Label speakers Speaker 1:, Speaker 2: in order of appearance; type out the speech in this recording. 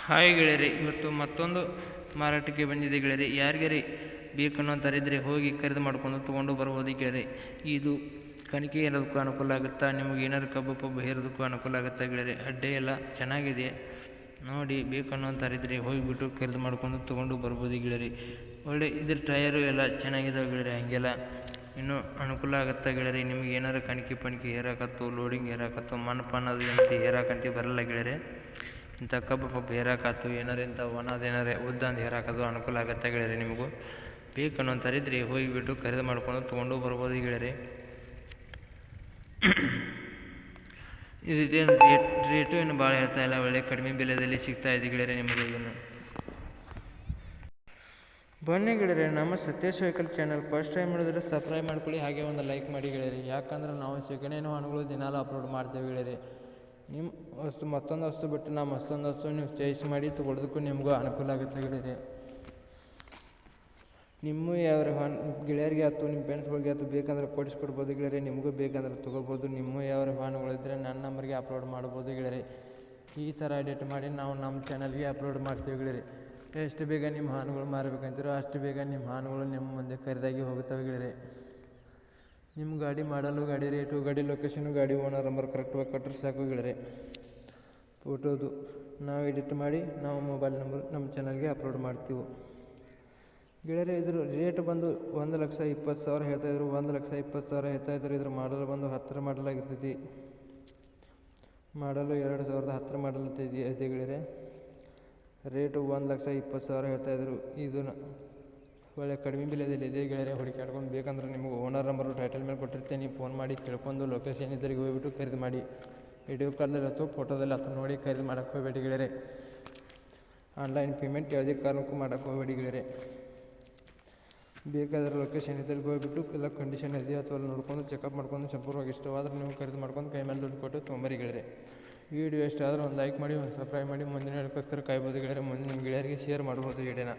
Speaker 1: Hi ಗೆಳೆಯರಿ, ಇವತ್ತು ಮತ್ತೊಂದು ಮಾರಾಟಕ್ಕೆ ಬಂದಿದೆ ಗೆಳೆಯರಿ. ಯಾರಿಗಾರಿ ಬೇಕನ್ನೋಂಥರಿದ್ದರೆ ಹೋಗಿ ಖರೀದಿ ಮಾಡ್ಕೊಂಡು ತೊಗೊಂಡು ಬರ್ಬೋದು ಗೆಳೆಯರಿ. ಇದು ಕಣಿಕೆ ಏರೋದಕ್ಕೂ ಅನುಕೂಲ ಆಗುತ್ತಾ, ನಿಮಗೆ ಏನಾರು ಕಬ್ಬು ಪಬ್ಬು ಹೇರೋದಕ್ಕೂ ಅನುಕೂಲ ಆಗುತ್ತಾ ಗೆಳೆಯರಿ. ಅಡ್ಡೆ ಎಲ್ಲ ಚೆನ್ನಾಗಿದೆ ನೋಡಿ. ಬೇಕನ್ನೋಂಥರಿದ್ದರೆ ಹೋಗಿಬಿಟ್ಟು ಖರೀದಿ ಮಾಡ್ಕೊಂಡು ತೊಗೊಂಡು ಬರ್ಬೋದು ಗೆಳೆಯರಿ. ಒಳ್ಳೆ ಇದ್ರ ಟಯರು ಎಲ್ಲ ಚೆನ್ನಾಗಿದ್ದಾವೆ ಗೆಳೆಯರಿ. ಹಾಗೆಲ್ಲ ಇನ್ನೂ ಅನುಕೂಲ ಆಗುತ್ತಾ ಗೆಳೆಯರಿ. ನಿಮಗೆ ಏನಾರು ಕಣಿಕೆ ಪಣಿಕೆ ಹೇರಾಕತ್ತು, ಲೋಡಿಂಗ್ ಹೇರಾಕತ್ತು, ಮಣ್ಣು ಪಣ್ಣದು ಅಂತ ಹೇರಾಕಂತ ಬರಲ್ಲ ಗೆಳೆಯರಿ. ಇಂಥ ಕಬ್ಬು ಪಬ್ಬು ಹೇರಾಕತ್ತು, ಏನಾರು ಇಂಥ ಒಣದೇನಾರೇ ಉದ್ದಂದು ಹೇರಾಕೋದು ಅನುಕೂಲ ಆಗುತ್ತೆ ಗೆಳೆಯರಿ. ನಿಮಗೂ ಬೇಕನ್ನೋಂಥರಿದ್ದರೆ ಹೋಗಿಬಿಟ್ಟು ಖರೀದಿ ಮಾಡ್ಕೊಂಡು ತೊಗೊಂಡು ಬರ್ಬೋದು ಗೆಳೆಯರಿ. ಇದೇನು ರೇಟು ಏನು ಭಾಳ ಹೇಳ್ತಾ ಇಲ್ಲ, ಒಳ್ಳೆ ಕಡಿಮೆ ಬೆಲೆಯಲ್ಲಿ ಸಿಗ್ತಾ ಇದೆ ಗೆಳೆಯರಿ ನಿಮಗೆ. ಇದನ್ನು ಬನ್ನಿ ಗೆಳೆಯರಿ, ನಮ್ಮ Satyesh vehicle channel first time ಮಾಡಿದ್ರೆ ಸಬ್ಸ್ಕ್ರೈಬ್ ಮಾಡ್ಕೊಳ್ಳಿ, ಹಾಗೆ ಒಂದು ಲೈಕ್ ಮಾಡಿ ಗೆಳೆಯರಿ. ಯಾಕಂದ್ರೆ ನಾವು ಸೆಕೆಂಡ್ ಹ್ಯಾಂಡ್ ವಾಹನಗಳು ದಿನಾಲು ಅಪ್ಲೋಡ್ ಮಾಡ್ತೇವೆ ಗೆಳೆಯರಿ. ನಿಮ್ಮ ವಸ್ತು ಮತ್ತೊಂದು ವಸ್ತು ಬಿಟ್ಟು ನಾವು ಮತ್ತೊಂದು ವಸ್ತು ನೀವು ಚಾಯ್ಸ್ ಮಾಡಿ ತೊಗೊಳೋದಕ್ಕೂ ನಿಮಗೂ ಅನುಕೂಲ ಆಗುತ್ತೆ ಗೆಳೆಯರಿ. ನಿಮ್ಮ ಯಾವ ಗೆಳೆಯರಿಗೆ ಆಯ್ತು, ನಿಮ್ಮ ಫ್ರೆಂಡ್ಸ್ಗಳಿಗೆ ಆಯ್ತು ಬೇಕಂದ್ರೆ ಕೊಡಿಸ್ಕೊಡ್ಬೋದು ಗೆಳೆಯರಿ. ನಿಮಗೂ ಬೇಕಂದ್ರೆ ತೊಗೋಬೋದು. ನಿಮ್ಮ ಯಾವ ವಾಹನಗಳಿದ್ದರೆ ನನ್ನ ನಂಬರ್ಗೆ ಅಪ್ಲೋಡ್ ಮಾಡ್ಬೋದು ಗೆಳೆಯರಿ. ಈ ಥರ ಎಡಿಟ್ ಮಾಡಿ ನಾವು ನಮ್ಮ ಚಾನಲ್ಗೆ ಅಪ್ಲೋಡ್ ಮಾಡ್ತೀವಿ ಗೆಳೆಯರಿ. ಎಷ್ಟು ಬೇಗ ನಿಮ್ಮ ವಾಹನಗಳು ಮಾರಬೇಕಂತೀರೋ ಅಷ್ಟು ಬೇಗ ನಿಮ್ಮ ವಾಹನಗಳು ನಿಮ್ಮ ಮುಂದೆ ಖರೀದಾಗಿ ಹೋಗುತ್ತವೆ ಗೆಳೆಯರಿ. ನಿಮ್ಮ ಗಾಡಿ ಮಾಡಲು, ಗಾಡಿ ರೇಟು, ಗಾಡಿ ಲೊಕೇಶನು, ಗಾಡಿ ಓನರ್ ನಂಬರ್ ಕರೆಕ್ಟಾಗಿ ಕೊಟ್ಟರೆ ಸಾಕು ಗೆಳೆಯರಿ. ಫೋಟೋದು ನಾವು ಎಡಿಟ್ ಮಾಡಿ ನಾವು ಮೊಬೈಲ್ ನಂಬರ್ ನಮ್ಮ ಚಾನಲ್ಗೆ ಅಪ್ಲೋಡ್ ಮಾಡ್ತೀವಿ ಗೆಳೆಯರಿ. ಇದ್ರ ರೇಟ್ ಬಂದು 1,20,000 ಹೇಳ್ತಾಯಿದ್ರು. 1,20,000 ಹೇಳ್ತಾಯಿದ್ರು. ಇದ್ರ ಮಾಡಲ್ ಬಂದು 10 ಮಾಡಲ್ ಆಗಿರ್ತೈತಿ. ಮಾಡಲು 2010 ಮಾಡಲ್ ಐತೆ ಗೆಳೆಯರಿ. ರೇಟು 1,20,000 ಹೇಳ್ತಾಯಿದ್ರು. ಇದನ್ನು ಒಳ್ಳೆ ಕಡಿಮೆ ಬೆಲೆಯಲ್ಲಿ ಇದೆ ಗೆಳೆಯರಿ. ಹುಡುಕಾಡ್ಕೊಂಡು ಬೇಕಂದ್ರೆ ನಿಮಗೆ ಓನರ್ ನಂಬರು ಟೈಟಲ್ ಮೇಲೆ ಕೊಟ್ಟಿರ್ತೀನಿ, ಫೋನ್ ಮಾಡಿ ಕೇಳ್ಕೊಂಡು ಲೊಕೇಶನ್ ಇದ್ದರಿಗೆ ಹೋಗ್ಬಿಟ್ಟು ಖರೀದಿ ಮಾಡಿ. ವಿಡಿಯೋ ಕಾಲದಲ್ಲಿ ಅಥವಾ ಫೋಟೋದಲ್ಲಿ ಅಥವಾ ನೋಡಿ ಖರೀದಿ ಮಾಡೋಕ್ಕೆ ಹೋಗಬೇಡಿ ಗೆಳೆಯರಿ. ಆನ್ಲೈನ್ ಪೇಮೆಂಟ್ ಯಾವುದೇ ಕಾರಣಕ್ಕೂ ಮಾಡೋಕ್ಕೆ ಹೋಗಬೇಡಿ ಗೆಳೆಯರಿ. ಬೇಕಾದರೆ ಲೊಕೇಶನ್ ಇದ್ದಲ್ಲಿ ಹೋಗ್ಬಿಟ್ಟು ಎಲ್ಲ ಕಂಡೀಷನ್ ಇದೆಯಾ ಅಥವಾ ನೋಡ್ಕೊಂಡು ಚೆಕಪ್ ಮಾಡ್ಕೊಂಡು ಸಂಪೂರ್ಣವಾಗಿ ಇಷ್ಟವಾದ್ರೆ ನೀವು ಖರೀದಿ ಮಾಡ್ಕೊಂಡು ಕೈ ಮೇಲೆ ದುಡ್ಡು ಕೊಟ್ಟು ತೊಗೊಂಬರಿ ಗೆಳೆಯರಿ. ವಿಡಿಯೋ ಇಷ್ಟ ಆದರೆ ಒಂದು ಲೈಕ್ ಮಾಡಿ, ಒಂದು ಸಬ್ಸ್ಕ್ರೈಬ್ ಮಾಡಿ. ಮುಂದಿನ ವಿಡಿಯೋಕ್ಕೋಸ್ಕರ ಕಾಯ್ಬೋದು ಗೆಳೆಯರಿ. ಮುಂದೆ ನಿಮ್ಮ ಗೆಳೆಯರಿಗೆ ಶೇರ್ ಮಾಡ್ಬೋದು ವಿಡಿಯೋನ.